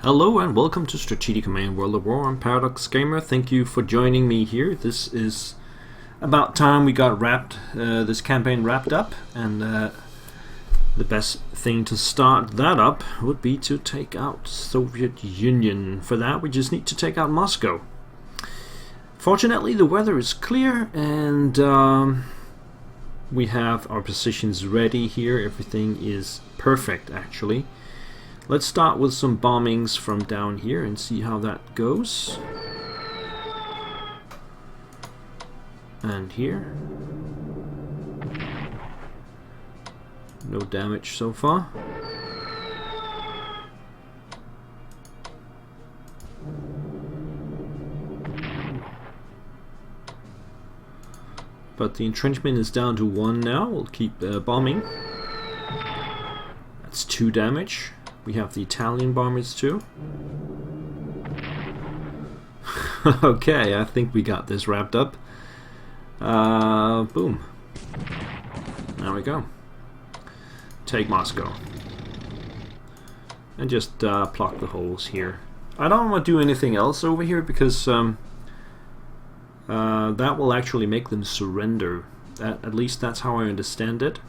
Hello and welcome to Strategic Command World of War. I'm Paradox Gamer. Thank you for joining me here. This is about time we got this campaign wrapped up, and the best thing to start that up would be to take out Soviet Union. For that we just need to take out Moscow. Fortunately the weather is clear and we have our positions ready here. Everything is perfect actually. Let's start with some bombings from down here and see how that goes. And here. No damage so far. But the entrenchment is down to 1 now. We'll keep bombing. That's 2 damage. We have the Italian bombers too. Okay, I think we got this wrapped up. Boom. There we go. Take Moscow. And just plug the holes here. I don't want to do anything else over here because that will actually make them surrender. At least that's how I understand it.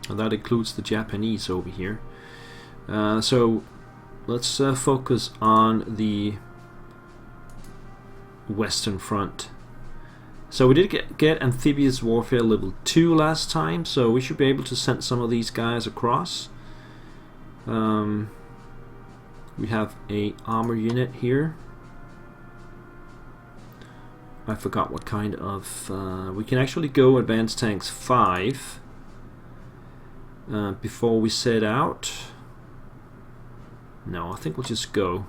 And that includes the Japanese over here. So let's focus on the Western Front. So we did get amphibious warfare level 2 last time, so we should be able to send some of these guys across. We have a armor unit here. I forgot what kind of... we can actually go advanced tanks 5. Before we set out. No, I think we'll just go.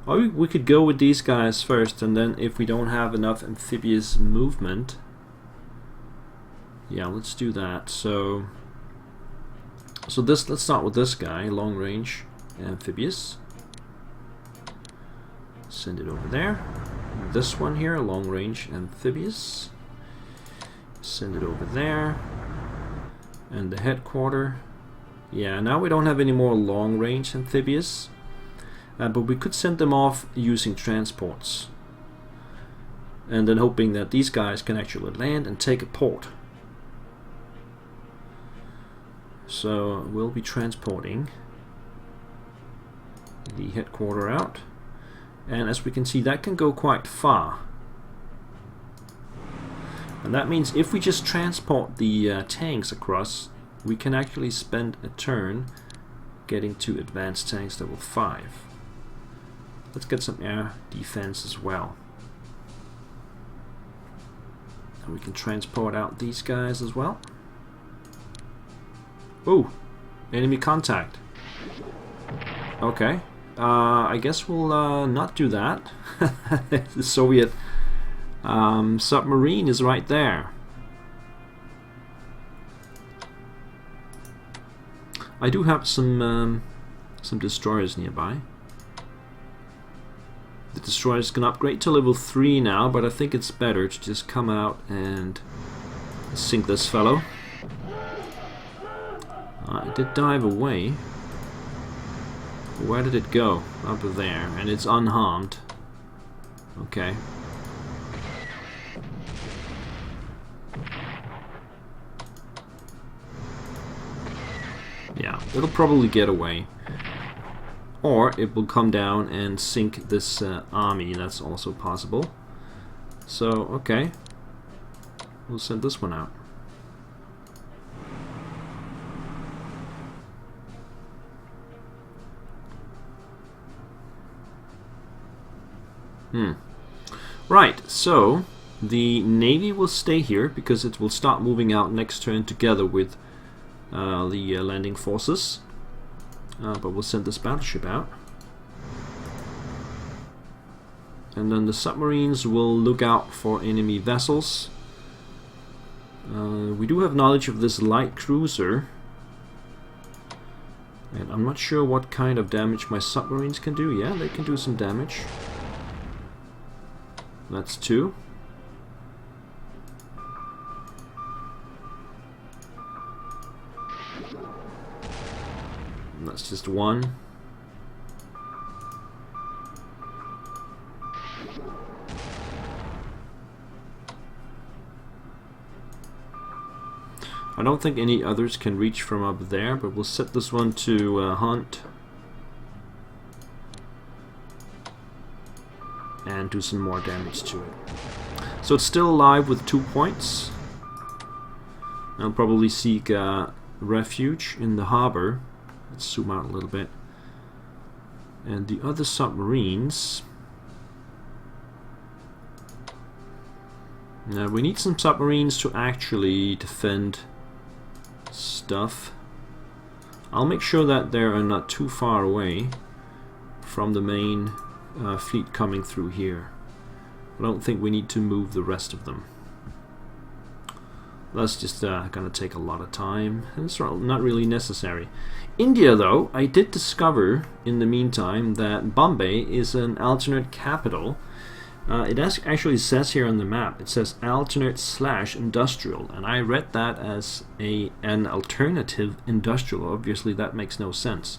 Or we could go with these guys first, and then if we don't have enough amphibious movement, yeah, let's do that. So let's start with this guy, long range amphibious. Send it over there. This one here, long range amphibious. Send it over there. And the headquarter. Yeah, now we don't have any more long range amphibious, but we could send them off using transports, and then hoping that these guys can actually land and take a port. So we'll be transporting the headquarter out, and as we can see that can go quite far. And that means if we just transport the tanks across, we can actually spend a turn getting to advanced tanks level 5. Let's get some air defense as well. And we can transport out these guys as well. Oh, enemy contact. Okay, I guess we'll not do that. The Soviet submarine is right there. I do have some destroyers nearby. The destroyers can upgrade to level 3 now, but I think it's better to just come out and sink this fellow. It did dive away. Where did it go? Up there, and it's unharmed. Okay. Yeah, it'll probably get away. Or it will come down and sink this army, that's also possible. So, okay. We'll send this one out. Right, so the Navy will stay here because it will start moving out next turn together with the landing forces, but we'll send this battleship out, and then the submarines will look out for enemy vessels. We do have knowledge of this light cruiser, and I'm not sure what kind of damage my submarines can do. Yeah, they can do some damage. That's 2. That's just one. I don't think any others can reach from up there, but we'll set this one to hunt and do some more damage to it. So it's still alive with 2 points. I'll probably seek refuge in the harbor. Let's zoom out a little bit. And the other submarines. Now we need some submarines to actually defend stuff. I'll make sure that they are not too far away from the main fleet coming through here. I don't think we need to move the rest of them. That's just gonna take a lot of time, and it's not really necessary. India, though, I did discover in the meantime that Bombay is an alternate capital. It actually says here on the map, it says alternate/industrial, and I read that as an alternative industrial. Obviously that makes no sense.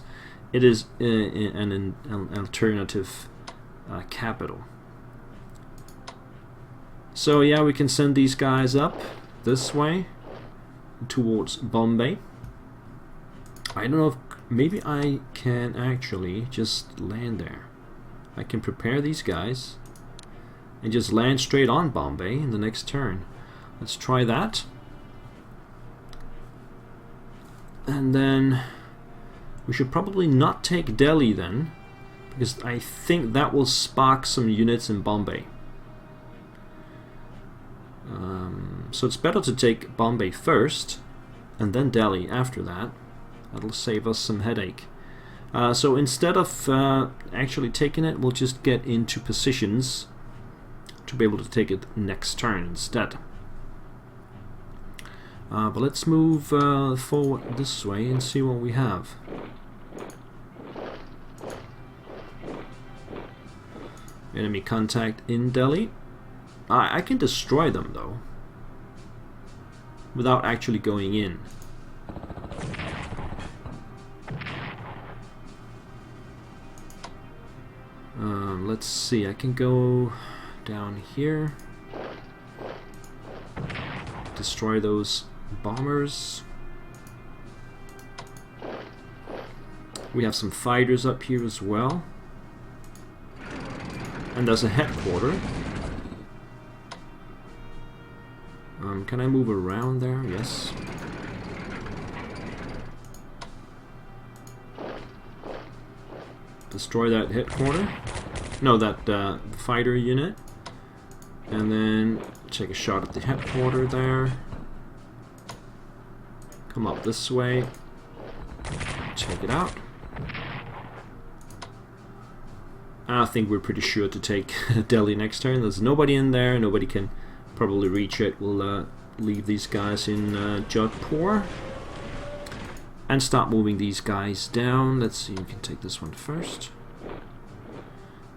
It is an alternative capital. So yeah, we can send these guys up this way towards Bombay. I don't know if maybe I can actually just land there. I can prepare these guys and just land straight on Bombay in the next turn. Let's try that. And then we should probably not take Delhi then, because I think that will spark some units in Bombay. So it's better to take Bombay first and then Delhi after that. That'll save us some headache. So instead of actually taking it, we'll just get into positions to be able to take it next turn instead. But let's move forward this way and see what we have. Enemy contact in Delhi. I can destroy them though, without actually going in. Let's see, I can go down here, destroy those bombers. We have some fighters up here as well, and there's a headquarter. Can I move around there? Yes. Destroy that headquarter. No, that fighter unit. And then take a shot at the headquarter there. Come up this way. Check it out. I think we're pretty sure to take Delhi next turn. There's nobody in there. Nobody can probably reach it. We'll leave these guys in Jodhpur and start moving these guys down. Let's see, we can take this one first.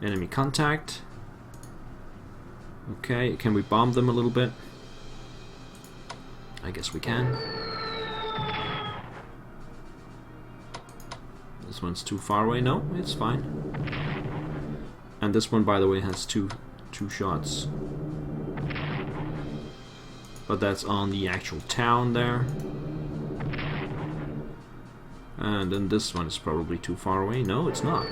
Enemy contact. Okay, can we bomb them a little bit? I guess we can. This one's too far away. No, it's fine. And this one, by the way, has two shots. But that's on the actual town there. And then this one is probably too far away. No, it's not.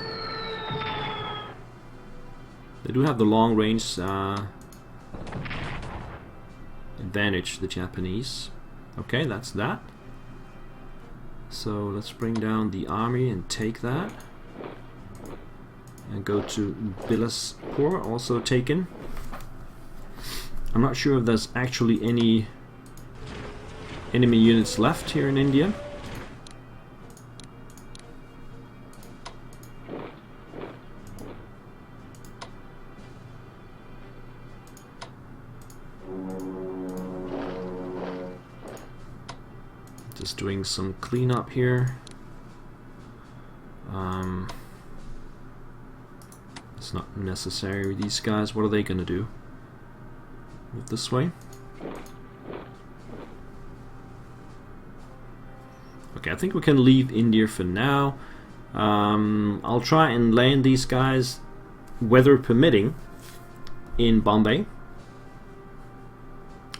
They do have the long range advantage, the Japanese. Okay, that's that. So let's bring down the army and take that. And go to Bilaspur, also taken. I'm not sure if there's actually any enemy units left here in India. Just doing some cleanup here. It's not necessary. These guys, what are they gonna do? Move this way. Okay, I think we can leave India for now. I'll try and land these guys, weather permitting, in Bombay,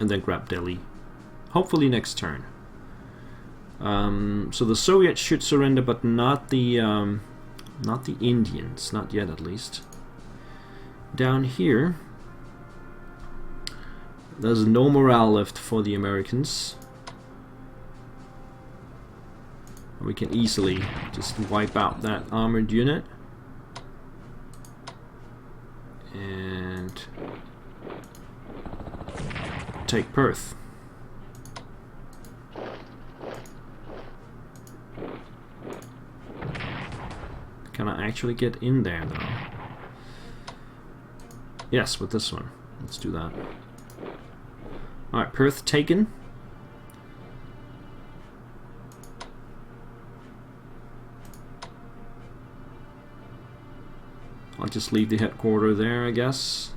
and then grab Delhi, hopefully next turn. So the Soviets should surrender, but not the Indians, not yet at least. Down here, there's no morale left for the Americans. We can easily just wipe out that armored unit. And take Perth. Can I actually get in there though? Yes, with this one. Let's do that. Alright, Perth taken. I'll just leave the headquarters there, I guess.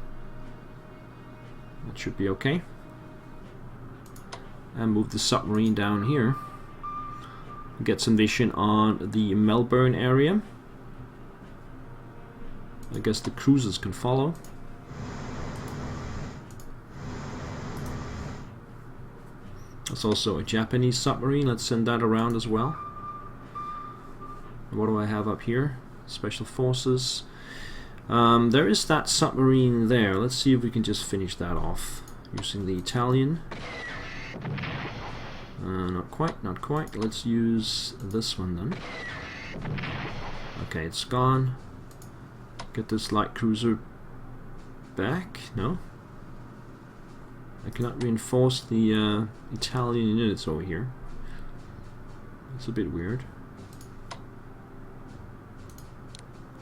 That should be okay. And move the submarine down here. Get some vision on the Melbourne area. I guess the cruisers can follow. There's also a Japanese submarine. Let's send that around as well. And what do I have up here? Special forces. There is that submarine there. Let's see if we can just finish that off using the Italian. Not quite, not quite. Let's use this one then. Okay, it's gone. Get this light cruiser back. No? I cannot reinforce the Italian units over here. It's a bit weird.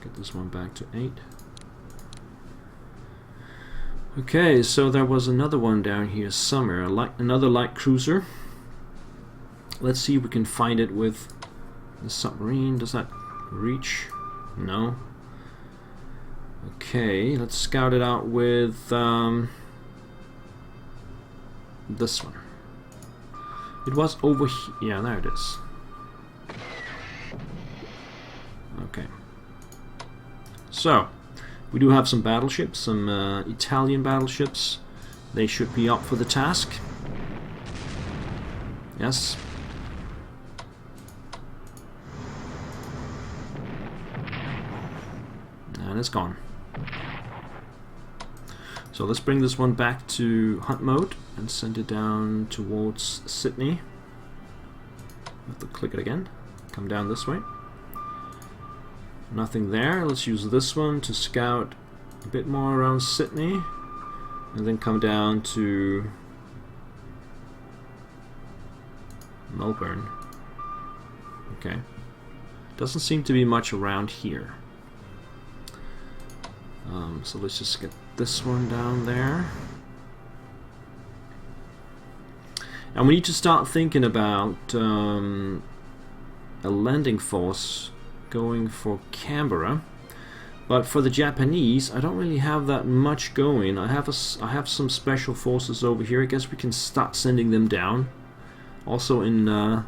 Get this one back to 8. Okay, so there was another one down here somewhere, another light cruiser. Let's see if we can find it with the submarine. Does that reach? No. Okay, let's scout it out with this one. It was over here. Yeah, there it is. Okay. So, we do have some battleships, some Italian battleships. They should be up for the task. Yes. And it's gone. So let's bring this one back to hunt mode and send it down towards Sydney. Have to click it again. Come down this way. Nothing there. Let's use this one to scout a bit more around Sydney and then come down to Melbourne. Okay. Doesn't seem to be much around here. So let's just get this one down there. And we need to start thinking about a landing force going for Canberra. But for the Japanese, I don't really have that much going. I have some special forces over here. I guess we can start sending them down. Also in the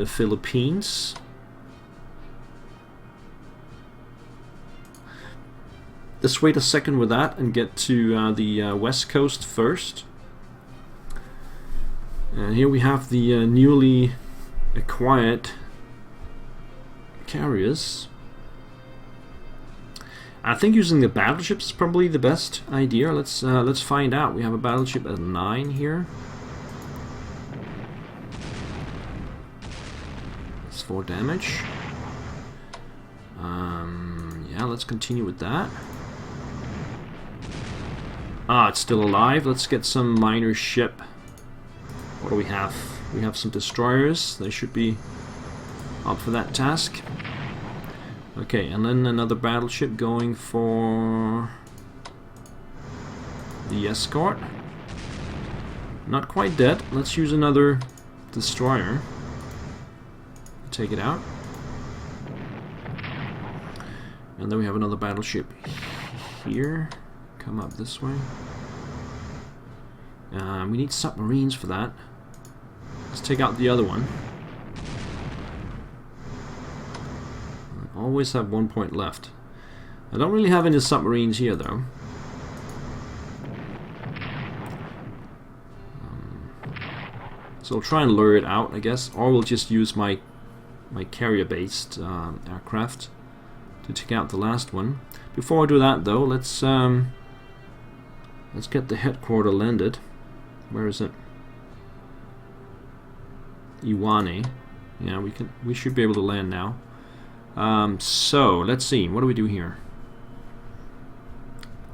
Philippines. Let's wait a second with that and get to the west coast first. And here we have the newly acquired carriers. I think using the battleships is probably the best idea. Let's find out. We have a battleship at 9 here. That's 4 damage. Yeah, let's continue with that. Ah, it's still alive. Let's get some minor ship. What do we have? We have some destroyers. They should be up for that task. Okay, and then another battleship going for the escort. Not quite dead. Let's use another destroyer. Take it out. And then we have another battleship here. Come up this way. We need submarines for that. Let's take out the other one. always have 1 point left. I don't really have any submarines here though. So I'll try and lure it out, I guess, or we'll just use my carrier-based aircraft to take out the last one. Before I do that though, let's get the headquarter landed. Where is it? Iwane. Yeah, we should be able to land now. So let's see, what do we do here?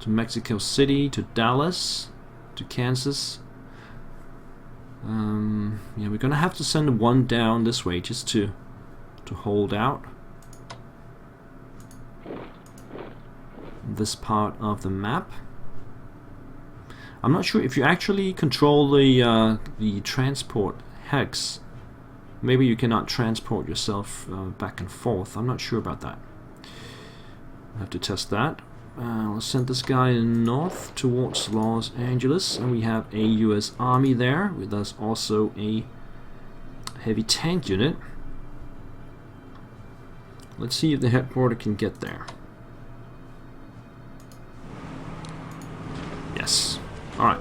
To Mexico City, to Dallas, to Kansas. Yeah, we're gonna have to send one down this way just to hold out this part of the map. I'm not sure if you actually control the transport hex. Maybe you cannot transport yourself back and forth. I'm not sure about that. I have to test that. We'll send this guy north towards Los Angeles, and we have a US Army there with us, also a heavy tank unit. Let's see if the headquarters can get there. Yes. Alright.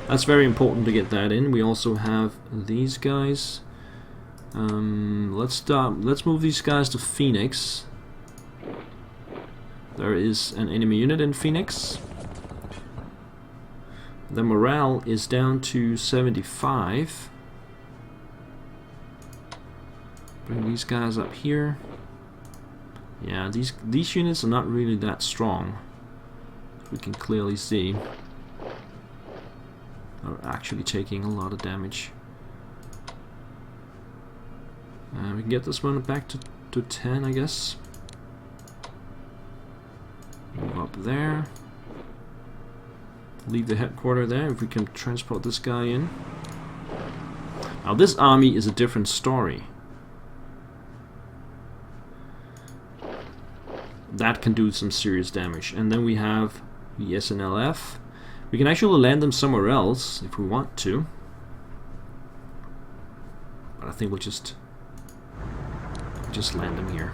That's very important to get that in. We also have these guys. Let's move these guys to Phoenix. There is an enemy unit in Phoenix. The morale is down to 75. Bring these guys up here. Yeah, these units are not really that strong. We can clearly see. Are actually taking a lot of damage. We can get this one back to 10, I guess. Move up there. Leave the headquarters there if we can transport this guy in. Now this army is a different story. That can do some serious damage. And then we have the SNLF. We can actually land them somewhere else if we want to. But I think we'll just land them here.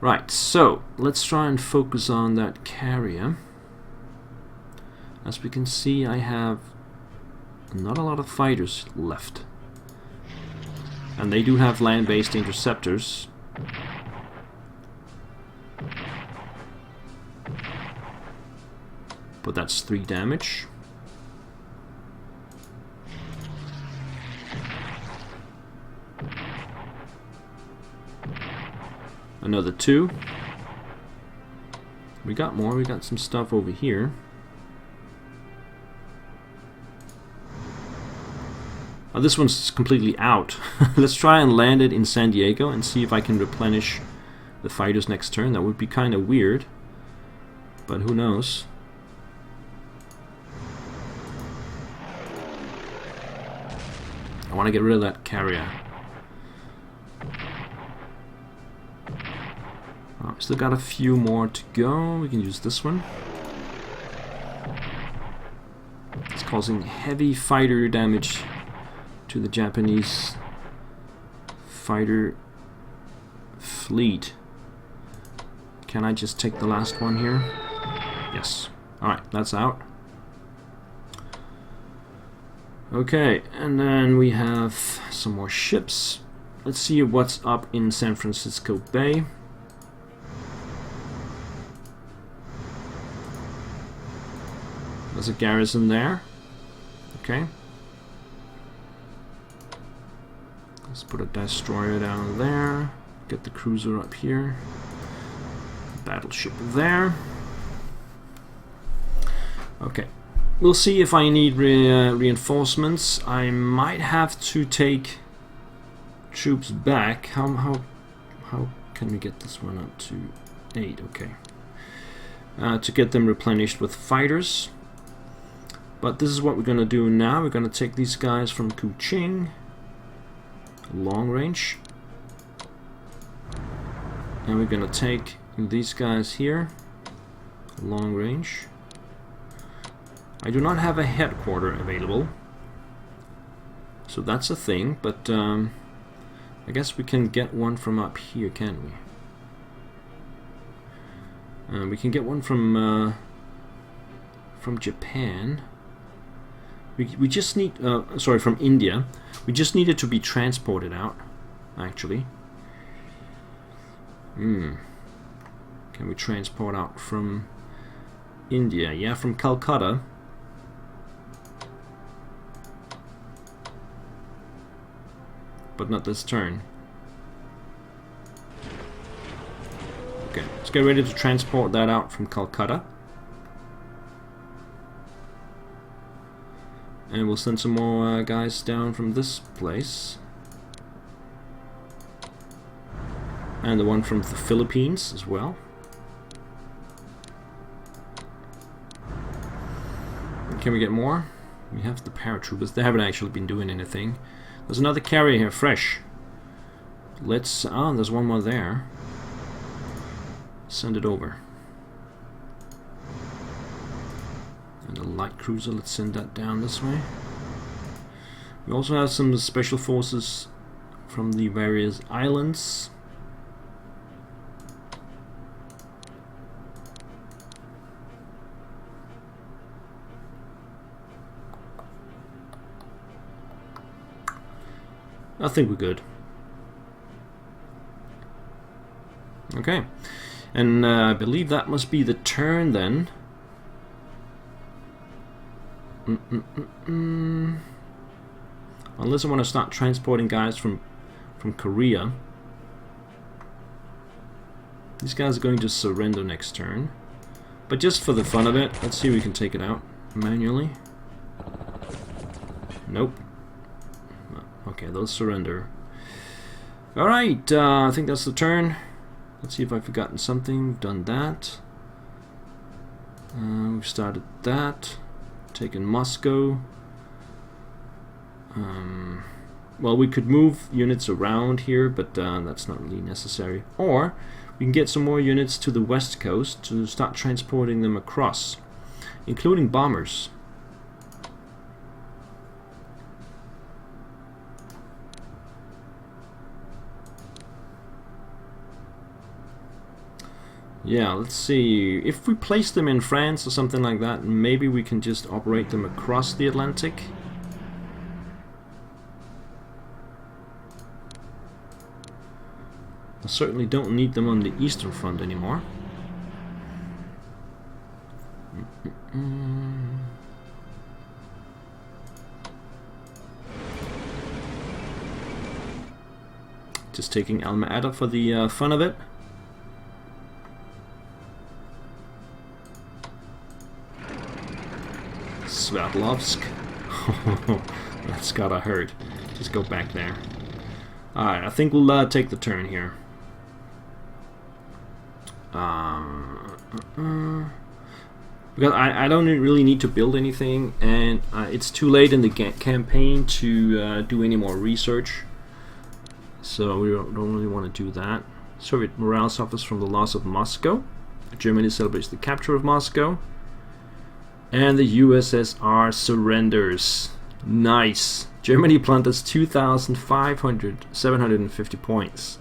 Right, so let's try and focus on that carrier. As we can see, I have not a lot of fighters left. And they do have land-based interceptors. But that's 3 damage. Another 2. We got more. We got some stuff over here. Oh, this one's completely out. Let's try and land it in San Diego and see if I can replenish the fighters next turn. That would be kind of weird, but who knows. I want to get rid of that carrier. Oh, still got a few more to go. We can use this one. It's causing heavy fighter damage to the Japanese fighter fleet. Can I just take the last one here? Yes. Alright, that's out. Okay, and then we have some more ships. Let's see what's up in San Francisco Bay. There's a garrison there. Okay. Let's put a destroyer down there. Get the cruiser up here. Battleship there. Okay. We'll see if I need reinforcements. I might have to take troops back. How can we get this one up to 8? Okay. To get them replenished with fighters. But this is what we're going to do now. We're going to take these guys from Kuching, long range, and we're going to take these guys here, long range. I do not have a headquarter available, so that's a thing, but I guess we can get one from up here, can't we? We can get one from Japan. We just need, sorry, from India. We just need it to be transported out, actually. Can we transport out from India? Yeah, from Calcutta. But not this turn. Okay, let's get ready to transport that out from Calcutta. And we'll send some more guys down from this place. And the one from the Philippines as well. Can we get more? We have the paratroopers. They haven't actually been doing anything. There's another carrier here, fresh. Let's... oh, there's one more there. Send it over. And a light cruiser, let's send that down this way. We also have some special forces from the various islands. I think we're good. Okay, and I believe that must be the turn then. Unless I want to start transporting guys from Korea. These guys are going to surrender next turn. But just for the fun of it, let's see if we can take it out manually. Nope. Okay, they'll surrender. Alright, I think that's the turn. Let's see if I've forgotten something. We've done that. We've started that. Taken Moscow. Well, we could move units around here, but that's not really necessary. Or we can get some more units to the west coast to start transporting them across, including bombers. Yeah, let's see. If we place them in France or something like that, maybe we can just operate them across the Atlantic. I certainly don't need them on the Eastern Front anymore. Just taking Alma-Ata for the fun of it. Sverdlovsk. That's gotta hurt. Just go back there. Alright, I think we'll take the turn here. Because I don't really need to build anything, and it's too late in the campaign to do any more research. So we don't really want to do that. Soviet morale suffers from the loss of Moscow. Germany celebrates the capture of Moscow. And the USSR surrenders. Nice. Germany plunders 2,750 points.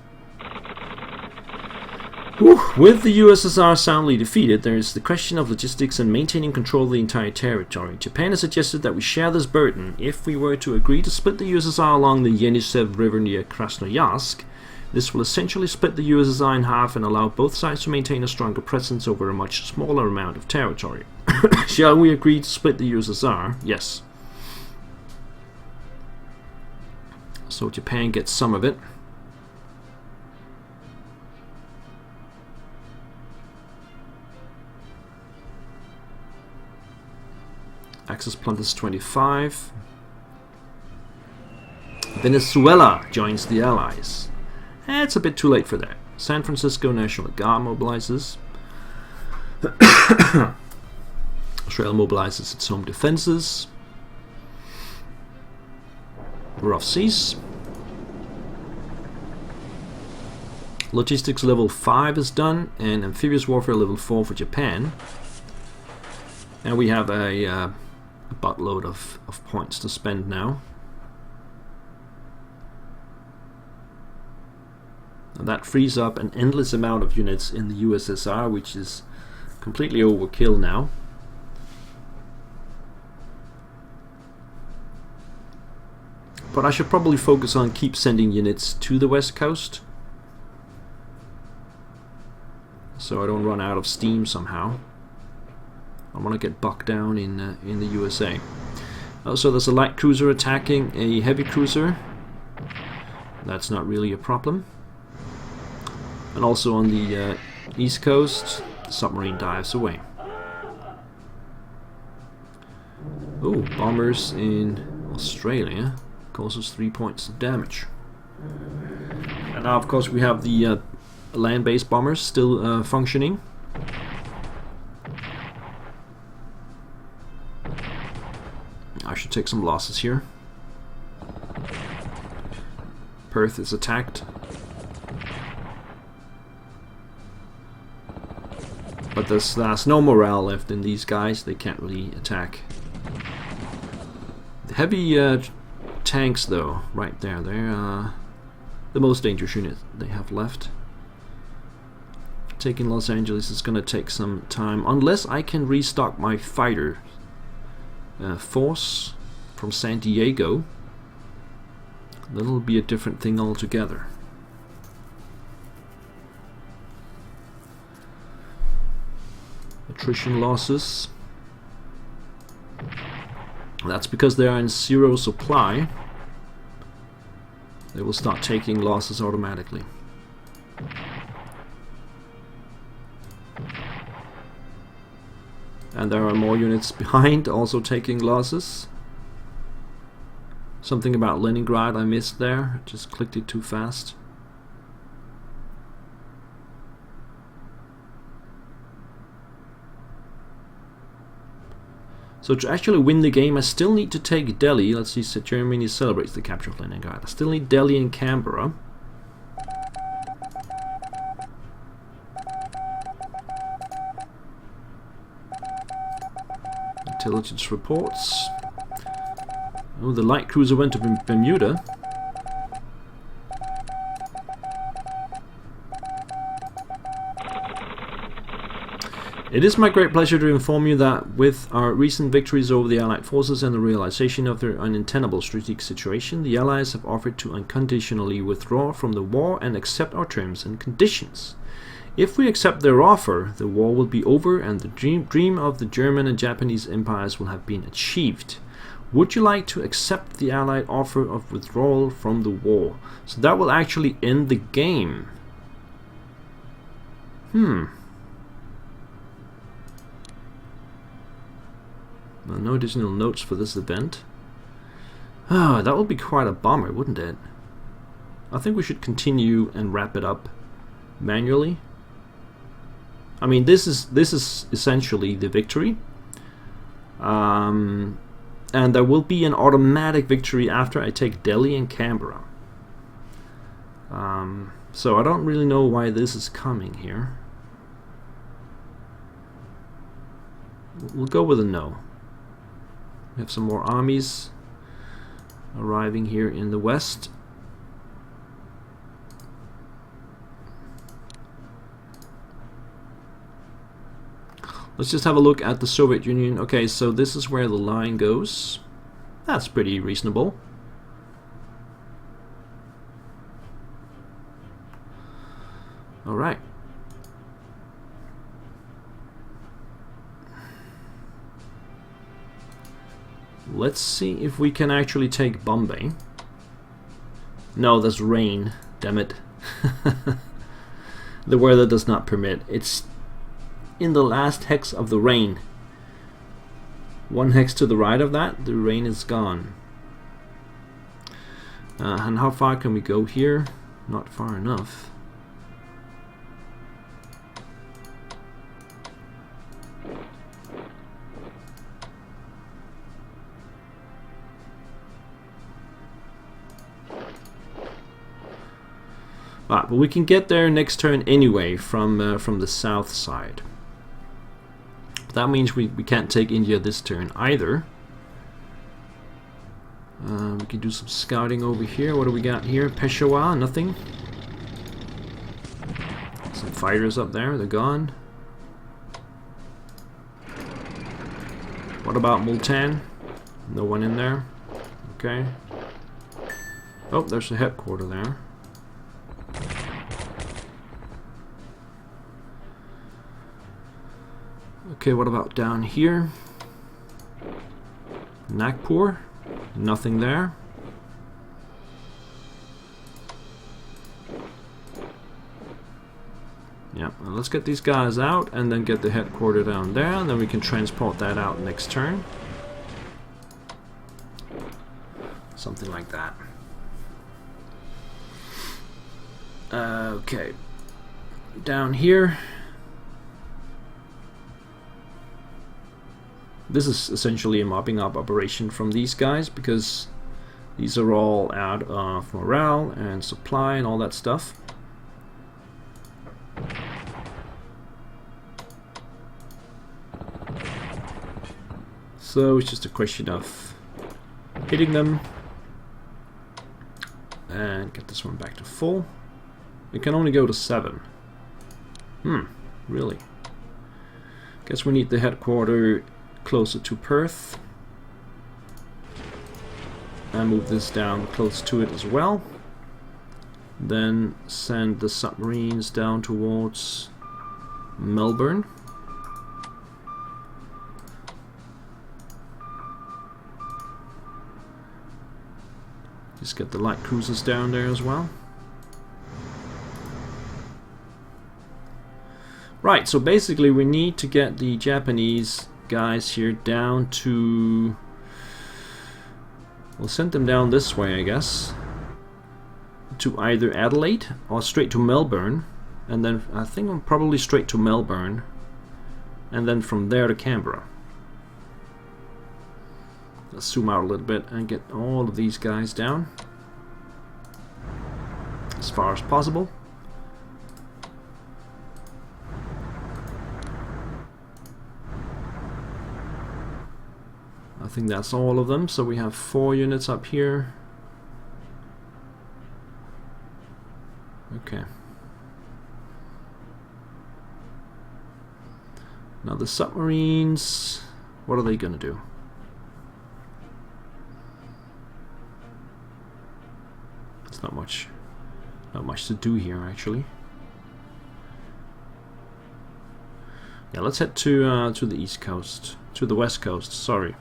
Whew. With the USSR soundly defeated, there is the question of logistics and maintaining control of the entire territory. Japan has suggested that we share this burden. If we were to agree to split the USSR along the Yenisei River near Krasnoyarsk, this will essentially split the USSR in half and allow both sides to maintain a stronger presence over a much smaller amount of territory. Shall we agree to split the USSR? Yes. So Japan gets some of it. Axis plunders 25. Venezuela joins the Allies. It's a bit too late for that. San Francisco National Guard mobilizes. Israel mobilizes its home defenses. We're off seas. Logistics level 5 is done, and amphibious warfare level 4 for Japan. And we have a buttload of points to spend now. And that frees up an endless amount of units in the USSR, which is completely overkill now. But I should probably focus on keep sending units to the west coast, so I don't run out of steam somehow. I want to get bogged down in the USA. So there's a light cruiser attacking a heavy cruiser. That's not really a problem. And also on the east coast, the submarine dives away. Oh, bombers in Australia causes 3 points of damage. And now, of course, we have the land-based bombers still functioning. I should take some losses here. Perth is attacked. But there's no morale left in these guys. They can't really attack. The heavy tanks, though, right there, they're the most dangerous unit they have left. Taking Los Angeles is going to take some time, unless I can restock my fighter force from San Diego. That'll be a different thing altogether. Attrition losses. That's because they are in zero supply. They will start taking losses automatically. And there are more units behind also taking losses. Something about Leningrad I missed there. Just clicked it too fast. So to actually win the game, I still need to take Delhi. Let's see, Germany celebrates the capture of Leningrad. I still need Delhi and Canberra. Intelligence reports. Oh, the light cruiser went to Bermuda. It is my great pleasure to inform you that with our recent victories over the Allied forces and the realization of their untenable strategic situation, the Allies have offered to unconditionally withdraw from the war and accept our terms and conditions. If we accept their offer, the war will be over and the dream of the German and Japanese empires will have been achieved. Would you like to accept the Allied offer of withdrawal from the war? So that will actually end the game. Well, no additional notes for this event. Ah, that would be quite a bummer, wouldn't it? I think we should continue and wrap it up manually. I mean, this is essentially the victory. And there will be an automatic victory after I take Delhi and Canberra. So I don't really know why this is coming here. We'll go with a no. We have some more armies arriving here in the west. Let's just have a look at the Soviet Union. Okay, so this is where the line goes. That's pretty reasonable. All right. Let's see if we can actually take Bombay. No, there's rain. Damn it. The weather does not permit. It's in the last hex of the rain. One hex to the right of that, the rain is gone. And how far can we go here? Not far enough. But we can get there next turn anyway from the south side. That means we can't take India this turn either. We can do some scouting over here. What do we got here? Peshawar, nothing. fighters up there, they're gone. What about Multan? No one in there. Okay. Oh, there's the headquarters there. Okay, what about down here? Nagpur? Nothing there. Yeah, well, let's get these guys out and then get the headquarters down there, and then we can transport that out next turn. Something like that. Okay. Down here. This is essentially a mopping up operation from these guys, because these are all out of morale and supply and all that stuff. So it's just a question of hitting them and get this one back to full. It can only go to 7. Really? Guess we need the headquarters closer to Perth. And move this down close to it as well. Then send the submarines down towards Melbourne. Just get the light cruisers down there as well. Right, so basically we need to get the Japanese guys here down to... We'll send them down this way, I guess. To either Adelaide or straight to Melbourne. And then I think I'm probably straight to Melbourne. And then from there to Canberra. Let's zoom out a little bit and get all of these guys down as far as possible. I think that's all of them, so we have 4 units up here. Okay. Now the submarines, what are they gonna do? It's not much to do here actually. Yeah, let's head to the east coast, to the west coast. Sorry.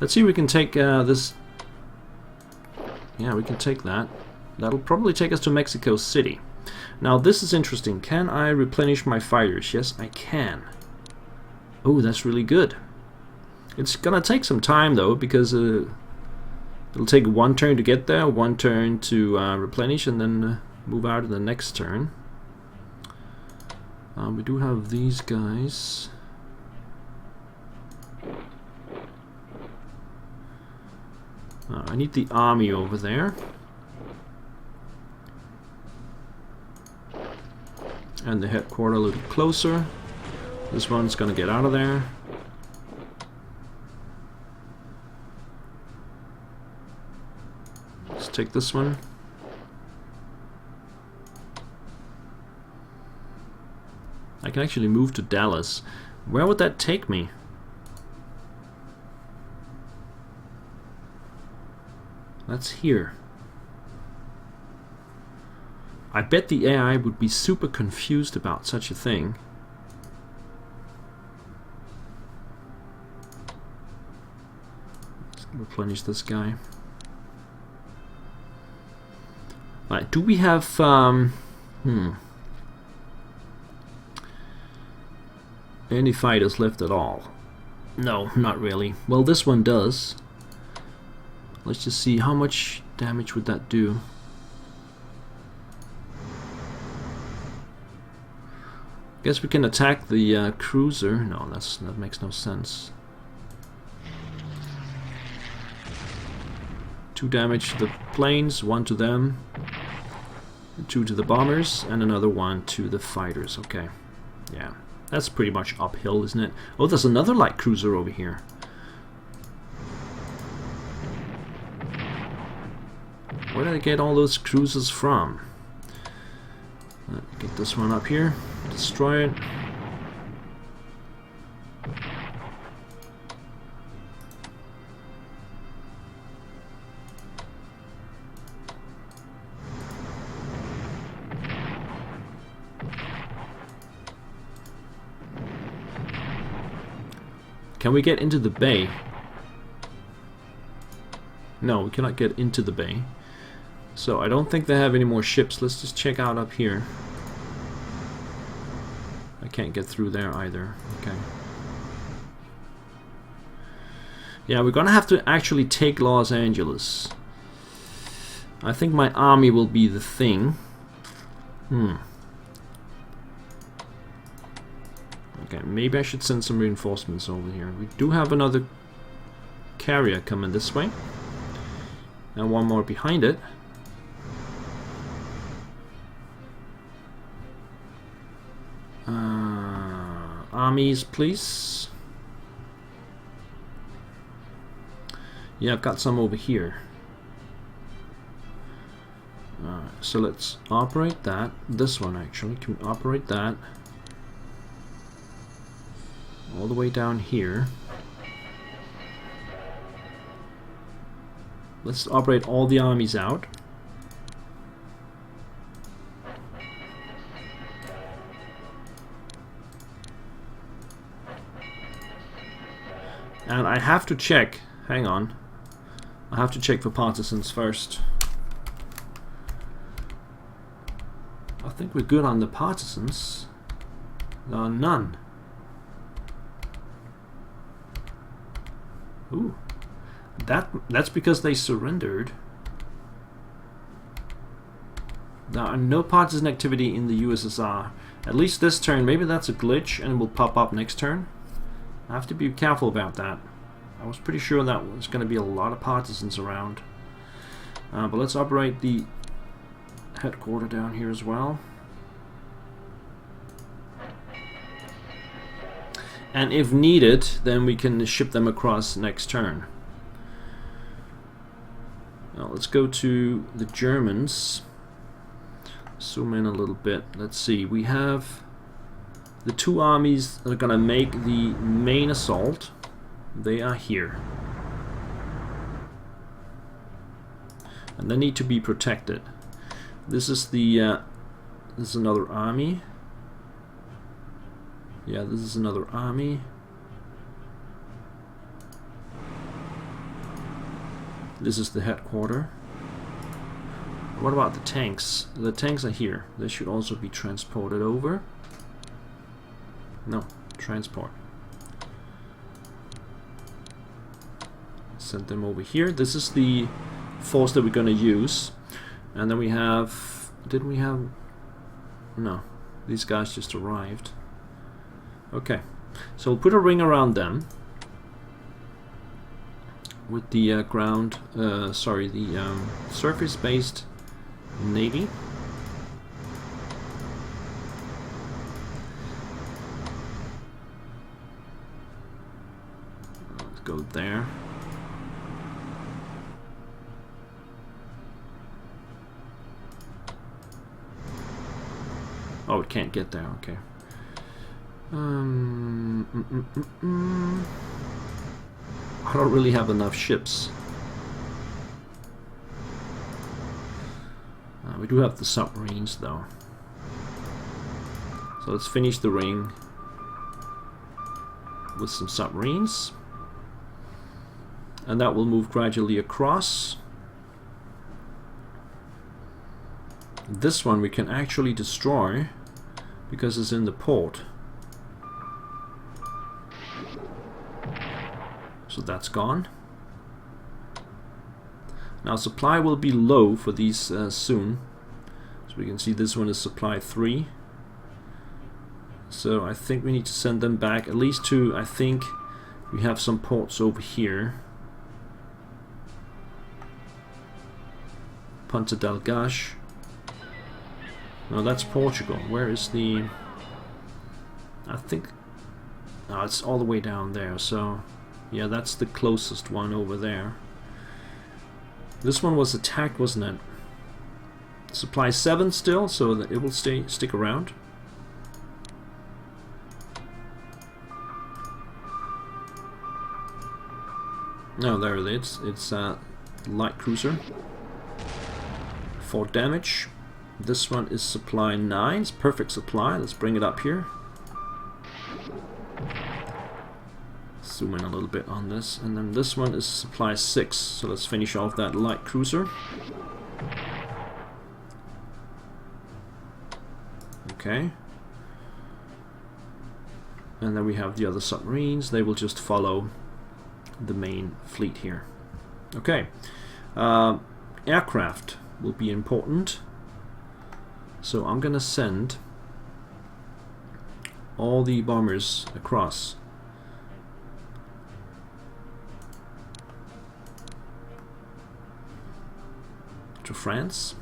Let's see if we can take this. Yeah, we can take that. That'll probably take us to Mexico City. Now this is interesting. Can I replenish my fighters? Yes, I can. Oh, that's really good. It's gonna take some time though, because it'll take 1 turn to get there, 1 turn to replenish, and then move out in the next turn. We do have these guys. I need the army over there. And the headquarters a little closer. This one's gonna get out of there. Let's take this one. I can actually move to Dallas. Where would that take me? That's here. I bet the AI would be super confused about such a thing. Let's replenish this guy. Right, do we have any fighters left at all? No, not really. Well, this one does. Let's just see how much damage would that do. Guess we can attack the cruiser. No, that makes no sense. 2 damage to the planes, 1 to them, 2 to the bombers, and another 1 to the fighters. Okay, yeah, that's pretty much uphill, isn't it? Oh, there's another light cruiser over here. Where did I get all those cruisers from? Get this one up here. destroy it. Can we get into the bay? No, we cannot get into the bay. So I don't think they have any more ships. Let's just check out up here. I can't get through there either. Okay. Yeah, we're gonna have to actually take Los Angeles. I think my army will be the thing. Okay, maybe I should send some reinforcements over here. We do have another carrier coming this way. And one more behind it. Armies, please. Yeah, I've got some over here. So let's operate that. This one actually. Can we operate that? All the way down here. Let's operate all the armies out. And I have to check, hang on, I have to check for partisans first. I think we're good on the partisans. There are none. Ooh, that's because they surrendered. There are no partisan activity in the USSR. At least this turn. Maybe that's a glitch and it will pop up next turn. I have to be careful about that. I was pretty sure that was going to be a lot of partisans around. But let's operate the headquarters down here as well. And if needed, then we can ship them across next turn. Now let's go to the Germans. Zoom in a little bit. Let's see. We have the two armies that are going to make the main assault. They are here. And they need to be protected. This is the this is another army. Yeah, this is another army. This is the headquarters. What about the tanks? The tanks are here. They should also be transported over. No, transport. Send them over here. This is the force that we're going to use. And then we have... Didn't we have... No, these guys just arrived. Okay, so we'll put a ring around them with the ground, sorry, the surface-based navy. Let's go there. Oh, it can't get there. Okay. I don't really have enough ships. We do have the submarines though. So let's finish the ring with some submarines. And that will move gradually across. This one we can actually destroy because it's in the port. So that's gone. Now supply will be low for these soon. So we can see this one is supply 3. So I think we need to send them back at least to, I think we have some ports over here. Ponta Delgado. No, that's Portugal. Where is the... I think... Oh, it's all the way down there, so... Yeah, that's the closest one over there. This one was attacked, wasn't it? Supply 7 still, so that it will stick around. No, there it is. It's a light cruiser. 4 damage. This one is supply 9. It's perfect supply. Let's bring it up here. Zoom in a little bit on this. And then this one is supply 6. So let's finish off that light cruiser. Okay. And then we have the other submarines. They will just follow the main fleet here. Okay. Aircraft will be important. So I'm gonna send all the bombers across. To France.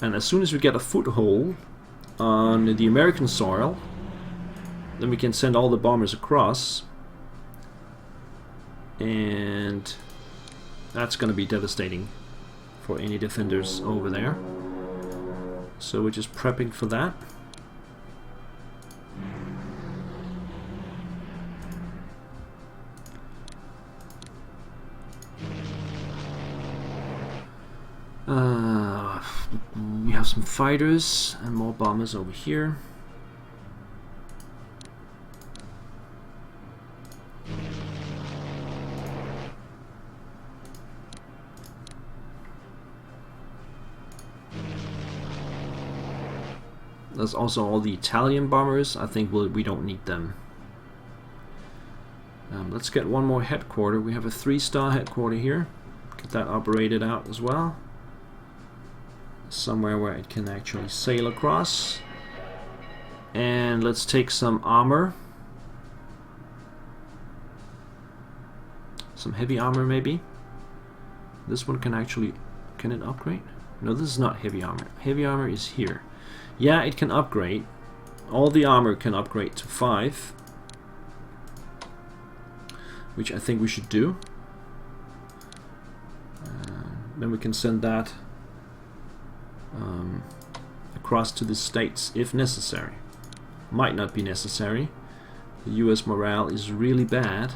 And as soon as we get a foothold on the American soil, then we can send all the bombers across, and that's going to be devastating for any defenders over there. So we're just prepping for that. We have some fighters and more bombers over here. There's also all the Italian bombers. I think we don't need them. Let's get one more headquarter. We have a 3-star headquarter here. Get that operated out as well. Somewhere where it can actually sail across. And let's take some armor. Some heavy armor maybe. This one can actually... Can it upgrade? No, this is not heavy armor. Heavy armor is here. Yeah, it can upgrade. All the armor can upgrade to 5. Which I think we should do. Then we can send that across to the States if necessary. Might not be necessary. The US morale is really bad.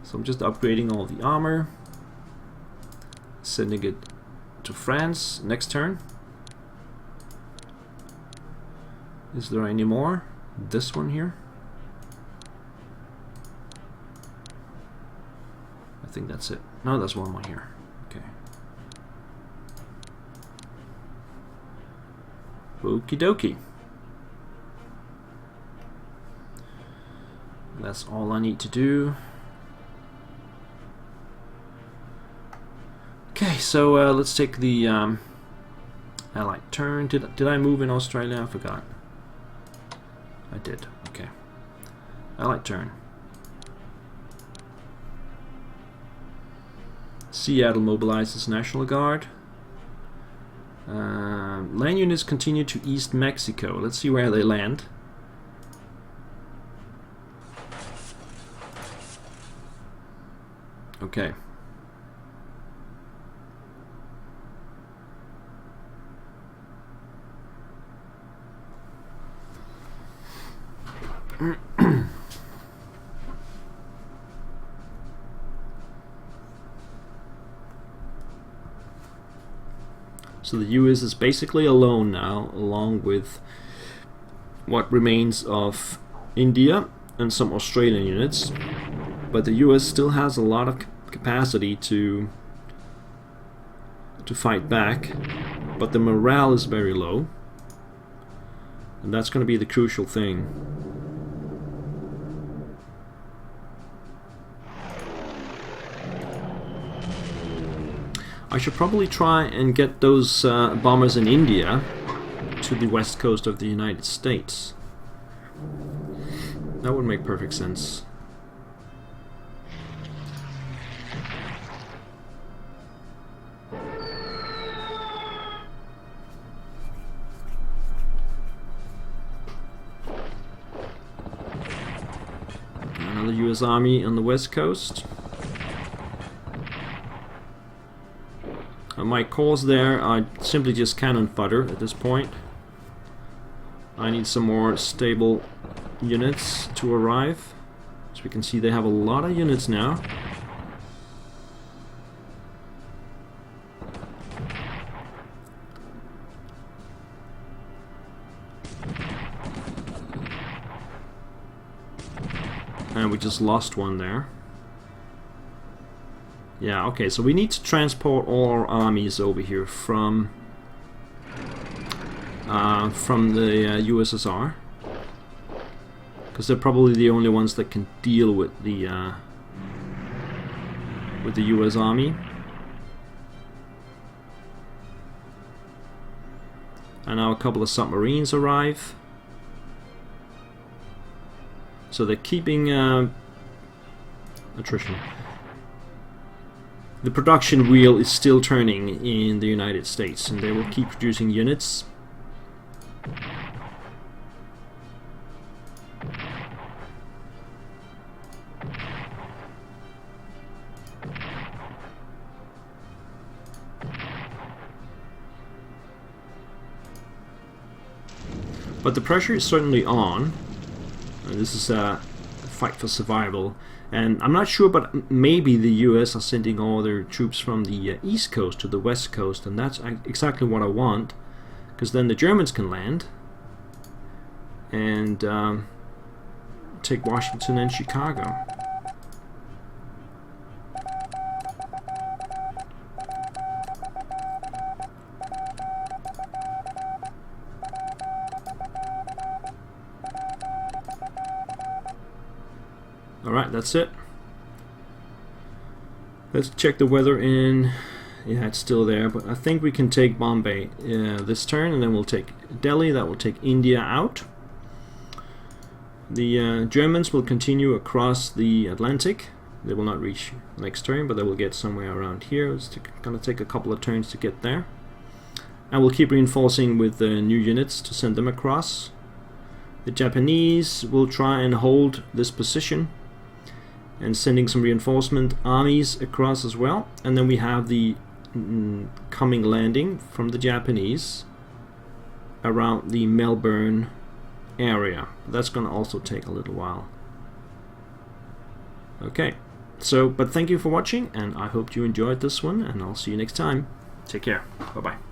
So I'm just upgrading all the armor. Sending it to France next turn. Is there any more? This one here? I think that's it. No, there's one more here. Okay. Okie dokie. That's all I need to do. Okay, so let's take the Allied turn. Did I move in Australia? I forgot. I did. Okay. Allied turn. Seattle mobilizes National Guard. Land units continue to East Mexico. Let's see where they land. Okay. So the US is basically alone now, along with what remains of India and some Australian units. But the US still has a lot of capacity to fight back, but the morale is very low. And that's going to be the crucial thing. I should probably try and get those bombers in India to the west coast of the United States. That would make perfect sense. Another US Army on the west coast. my cores there are simply just cannon fodder at this point. I need some more stable units to arrive. As we can see, they have a lot of units now. And we just lost one there. Yeah, okay, so we need to transport all our armies over here from the USSR, because they're probably the only ones that can deal with the US Army. And now a couple of submarines arrive. So they're keeping attrition. The production wheel is still turning in the United States, and they will keep producing units. But the pressure is certainly on. This is a fight for survival, and I'm not sure, but maybe the US are sending all their troops from the east coast to the west coast, and that's exactly what I want, because then the Germans can land and take Washington and Chicago. Alright, that's it. Let's check the weather in. Yeah, it's still there, but I think we can take Bombay this turn, and then we'll take Delhi. That will take India out. The Germans will continue across the Atlantic. They will not reach next turn, but they will get somewhere around here. It's going to take a couple of turns to get there. And we'll keep reinforcing with new units to send them across. The Japanese will try and hold this position, and sending some reinforcement armies across as well. And then we have the coming landing from the Japanese around the Melbourne area. That's going to also take a little while. Okay, so but thank you for watching, and I hope you enjoyed this one, and I'll see you next time. Take care. Bye bye.